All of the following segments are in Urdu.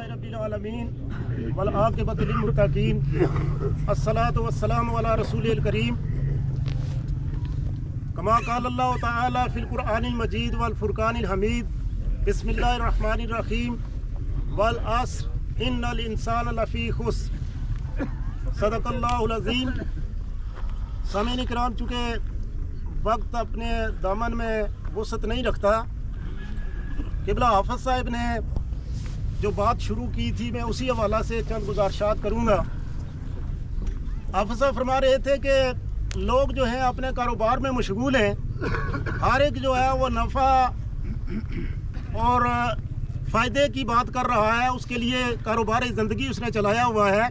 رب العالمین والعاقبۃ للمتقین الصلاۃ والسلام علی رسول الکریم کما قال اللہ تعالی فی القرآن المجید والفرقان الحمید بسم اللہ الرحمن الرحیم والعصر ان الانسان لفی خسر صدق اللہ العظیم۔ سامعین کرام، چونکہ وقت اپنے دامن میں وسعت نہیں رکھتا، قبلہ حافظ صاحب نے جو بات شروع کی تھی میں اسی حوالہ سے چند گزارشات کروں گا۔ حافظ صاحب فرما رہے تھے کہ لوگ جو ہیں اپنے کاروبار میں مشغول ہیں، ہر ایک جو ہے وہ نفع اور فائدے کی بات کر رہا ہے، اس کے لیے کاروبار زندگی اس نے چلایا ہوا ہے۔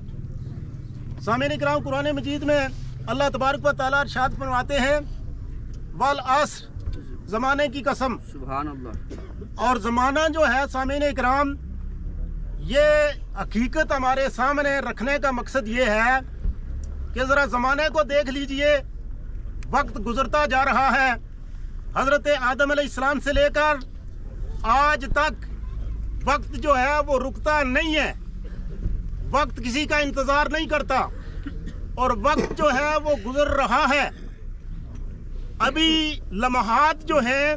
سامعین کرام، قرآن مجید میں اللہ تبارک و تعالیٰ ارشاد فرماتے ہیں والعصر، زمانے کی قسم۔ سبحان اللہ۔ اور زمانہ جو ہے سامعین کرام، یہ حقیقت ہمارے سامنے رکھنے کا مقصد یہ ہے کہ ذرا زمانے کو دیکھ لیجئے، وقت گزرتا جا رہا ہے۔ حضرت آدم علیہ السلام سے لے کر آج تک وقت جو ہے وہ رکتا نہیں ہے، وقت کسی کا انتظار نہیں کرتا، اور وقت جو ہے وہ گزر رہا ہے۔ ابھی لمحات جو ہیں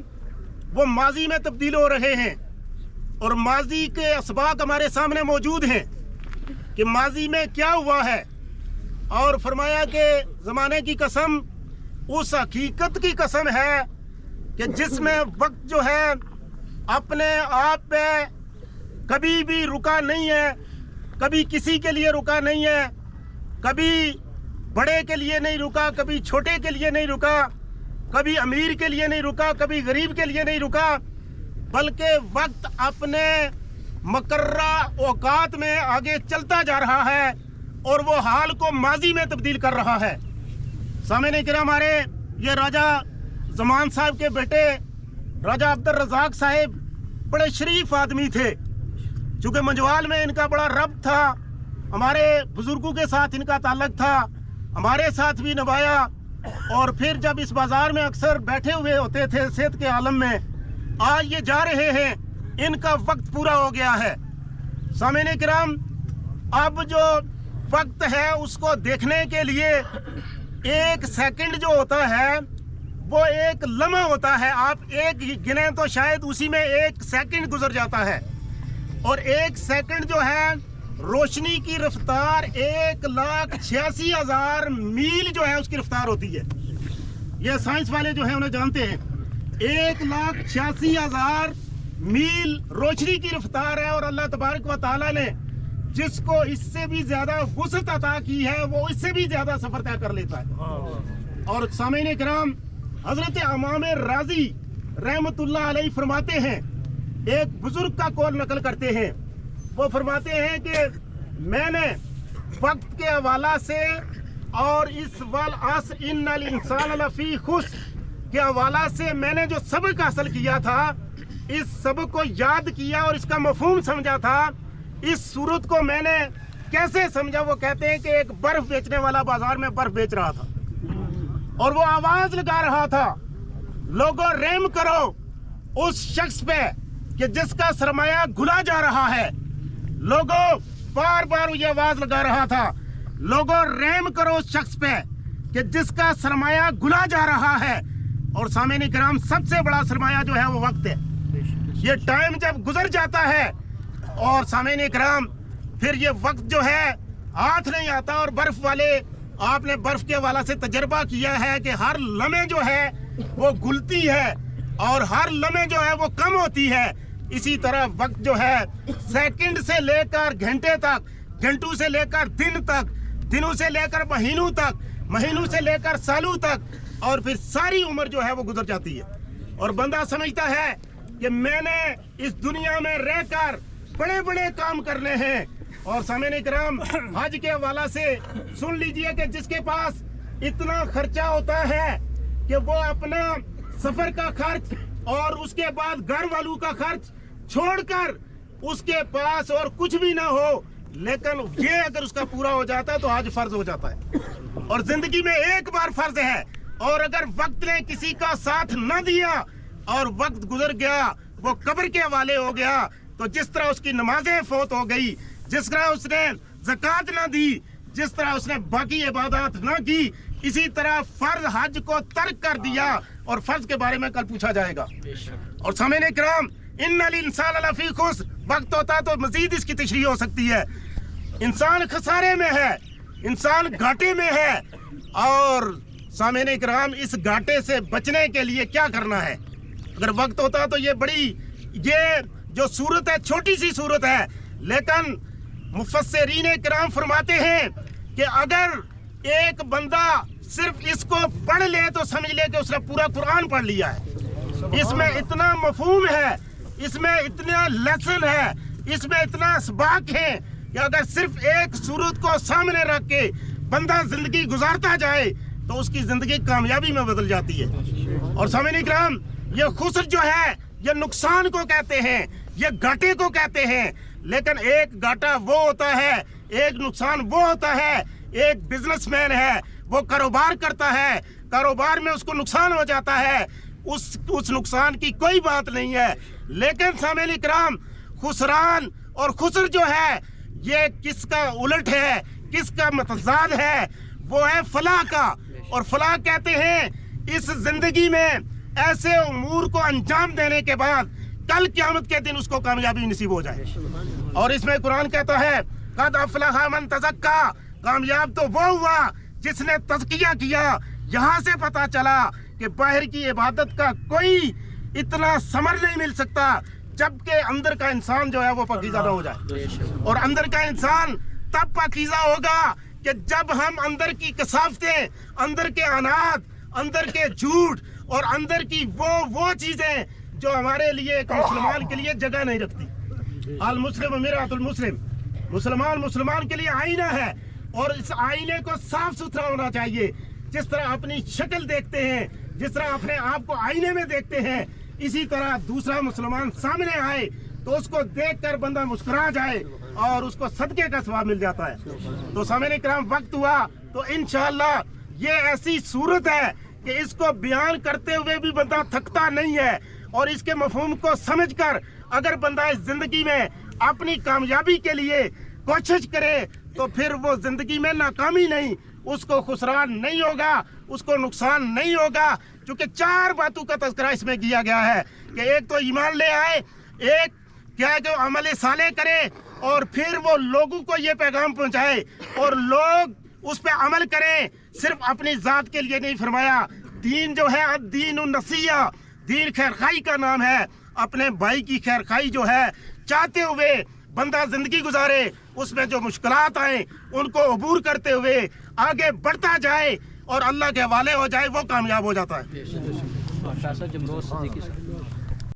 وہ ماضی میں تبدیل ہو رہے ہیں، اور ماضی کے اسباق ہمارے سامنے موجود ہیں کہ ماضی میں کیا ہوا ہے۔ اور فرمایا کہ زمانے کی قسم، اس حقیقت کی قسم ہے کہ جس میں وقت جو ہے اپنے آپ پہ کبھی بھی رکا نہیں ہے، کبھی کسی کے لیے رکا نہیں ہے، کبھی بڑے کے لیے نہیں رکا، کبھی چھوٹے کے لیے نہیں رکا، کبھی امیر کے لیے نہیں رکا، کبھی غریب کے لیے نہیں رکا، بلکہ وقت اپنے مقررہ اوقات میں آگے چلتا جا رہا ہے اور وہ حال کو ماضی میں تبدیل کر رہا ہے۔ سامعین کرام، ہمارے یہ راجہ زمان صاحب کے بیٹے راجہ عبد الرزاق صاحب بڑے شریف آدمی تھے، چونکہ منجوال میں ان کا بڑا ربط تھا، ہمارے بزرگوں کے ساتھ ان کا تعلق تھا، ہمارے ساتھ بھی نبھایا، اور پھر جب اس بازار میں اکثر بیٹھے ہوئے ہوتے تھے صحت کے عالم میں، آج یہ جا رہے ہیں، ان کا وقت پورا ہو گیا ہے۔ سامعین کرام، اب جو وقت ہے اس کو دیکھنے کے لیے ایک سیکنڈ جو ہوتا ہے وہ ایک لمحہ ہوتا ہے، آپ ایک گنیں تو شاید اسی میں ایک سیکنڈ گزر جاتا ہے، اور ایک سیکنڈ جو ہے روشنی کی رفتار 1,86,000 میل جو ہے اس کی رفتار ہوتی ہے۔ یہ سائنس والے جو ہیں انہیں جانتے ہیں، 1,86,000 میل روشنی کی رفتار ہے، اور اللہ تبارک و تعالیٰ نے جس کو اس سے بھی زیادہ وسعت عطا کی ہے وہ اس سے بھی زیادہ سفر طے کر لیتا ہے۔ اور سامعین کرام، حضرت امام راضی رحمت اللہ علیہ فرماتے ہیں، ایک بزرگ کا قول نقل کرتے ہیں، وہ فرماتے ہیں کہ میں نے وقت کے حوالہ سے اور اس والعصر ان الانسان لفی خسر کے حوالہ سے میں نے جو سبق حاصل کیا تھا، اس سبق کو یاد کیا اور اس کا مفہوم سمجھا تھا۔ اس صورت کو میں نے کیسے سمجھا؟ وہ کہتے ہیں کہ ایک برف بیچنے والا بازار میں برف بیچ رہا تھا، اور وہ آواز لگا رہا تھا، لوگوں رحم کرو اس شخص پہ کہ جس کا سرمایہ گھلا جا رہا ہے۔ لوگوں، بار بار یہ آواز لگا رہا تھا، لوگوں رحم کرو اس شخص پہ کہ جس کا سرمایہ گھلا جا رہا ہے۔ اور سامعین کرام، سب سے بڑا سرمایہ جو ہے وہ وقت ہے۔ یہ ٹائم جب گزر جاتا ہے اور سامعین کرام پھر یہ وقت جو ہے ہاتھ نہیں آتا، اور برف والے، آپ نے برف کے حوالے سے تجربہ کیا ہے کہ ہر لمحے جو ہے وہ گلتی ہے اور ہر لمحے جو ہے وہ کم ہوتی ہے۔ اسی طرح وقت جو ہے سیکنڈ سے لے کر گھنٹے تک، گھنٹوں سے لے کر دن تک، دنوں سے لے کر مہینوں تک، مہینوں سے لے کر سالوں تک، اور پھر ساری عمر جو ہے وہ گزر جاتی ہے۔ اور بندہ سمجھتا ہے کہ میں نے اس دنیا میں رہ کر بڑے بڑے کام کرنے ہیں۔ اور سامعین کرام، حج کے حوالہ سے سن لیجئے کہ جس کے پاس اتنا خرچہ ہوتا ہے کہ وہ اپنا سفر کا خرچ اور اس کے بعد گھر والوں کا خرچ چھوڑ کر اس کے پاس اور کچھ بھی نہ ہو، لیکن یہ اگر اس کا پورا ہو جاتا ہے تو حج فرض ہو جاتا ہے، اور زندگی میں ایک بار فرض ہے۔ اور اگر وقت نے کسی کا ساتھ نہ دیا اور وقت گزر گیا، وہ قبر کے حوالے ہو گیا، تو جس طرح اس کی نمازیں فوت ہو گئی، جس طرح اس نے زکوٰۃ نہ دی، جس طرح اس نے باقی عبادات نہ کی، اسی طرح فرض حج کو ترک کر دیا، اور فرض کے بارے میں کل پوچھا جائے گا۔ اور سامعین کرام، ان الانسان لفی خسر، وقت ہوتا تو مزید اس کی تشریح ہو سکتی ہے۔ انسان خسارے میں ہے، انسان گھاٹے میں ہے، اور سامعین کرام اس گھاٹے سے بچنے کے لیے کیا کرنا ہے؟ اگر وقت ہوتا تو یہ جو صورت ہے چھوٹی سی صورت ہے، لیکن مفسرین کرام فرماتے ہیں کہ اگر ایک بندہ صرف اس کو پڑھ لے تو سمجھ لے کہ اس نے پورا قرآن پڑھ لیا ہے۔ اس میں اتنا مفہوم ہے، اس میں اتنا لیسن ہے، اس میں اتنا اسباق ہے کہ اگر صرف ایک صورت کو سامنے رکھ کے بندہ زندگی گزارتا جائے تو اس کی زندگی کامیابی میں بدل جاتی ہے۔ اور سامعین اکرام، یہ خسر جو ہے یہ نقصان کو کہتے ہیں، یہ گھاٹے کو کہتے ہیں، لیکن ایک گھاٹا وہ ہوتا ہے، ایک نقصان وہ ہوتا ہے، ایک بزنس مین ہے، وہ کاروبار کرتا ہے، کاروبار میں اس کو نقصان ہو جاتا ہے، اس نقصان کی کوئی بات نہیں ہے، لیکن سامعین اکرام خسران اور خسر جو ہے یہ کس کا الٹ ہے، کس کا متضاد ہے؟ وہ ہے فلاح کا، اور فلاح کہتے ہیں اس زندگی میں ایسے امور کو انجام دینے کے بعد کل قیامت کے دن اس کو کامیابی نصیب ہو جائے۔ اور اس میں قرآن کہتا ہے قد افلح من تزکا، کامیاب تو وہ ہوا جس نے تزکیہ کیا۔ یہاں سے پتا چلا کہ باہر کی عبادت کا کوئی اتنا ثمر نہیں مل سکتا جبکہ اندر کا انسان جو ہے وہ پاکیزہ نہ ہو جائے۔ اور اندر کا انسان تب پاکیزہ ہوگا کہ جب ہم اندر کی کثافتیں، اندر کے انات، اندر کے جھوٹ اور اندر کی وہ چیزیں جو ہمارے لیے ایک مسلمان کے لیے جگہ نہیں رکھتی۔ المسلم مرآۃ المسلم، مسلمان کے لیے آئینہ ہے، اور اس آئینے کو صاف ستھرا ہونا چاہیے۔ جس طرح اپنی شکل دیکھتے ہیں، جس طرح اپنے آپ کو آئینے میں دیکھتے ہیں، اسی طرح دوسرا مسلمان سامنے آئے تو اس کو دیکھ کر بندہ مسکرا جائے اور اس کو صدقے کا ثواب مل جاتا ہے۔ تو سامعین کرام، وقت ہوا تو انشاءاللہ یہ ایسی صورت ہے کہ اس کو بیان کرتے ہوئے بھی بندہ تھکتا نہیں ہے، اور اس کے مفہوم کو سمجھ کر اگر بندہ اس زندگی میں اپنی کامیابی کے لیے کوشش کرے تو پھر وہ زندگی میں ناکامی نہیں، اس کو خسران نہیں ہوگا، اس کو نقصان نہیں ہوگا، چونکہ 4 باتوں کا تذکرہ اس میں کیا گیا ہے کہ ایک تو ایمان لے آئے، ایک کیا ہے کہ عمل صالح کرے، اور پھر وہ لوگوں کو یہ پیغام پہنچائے اور لوگ اس پہ عمل کریں، صرف اپنی ذات کے لیے نہیں۔ فرمایا دین جو ہے الدین النصیحہ، دین خیرخواہی کا نام ہے۔ اپنے بھائی کی خیرخواہی جو ہے چاہتے ہوئے بندہ زندگی گزارے، اس میں جو مشکلات آئیں ان کو عبور کرتے ہوئے آگے بڑھتا جائے اور اللہ کے حوالے ہو جائے، وہ کامیاب ہو جاتا ہے۔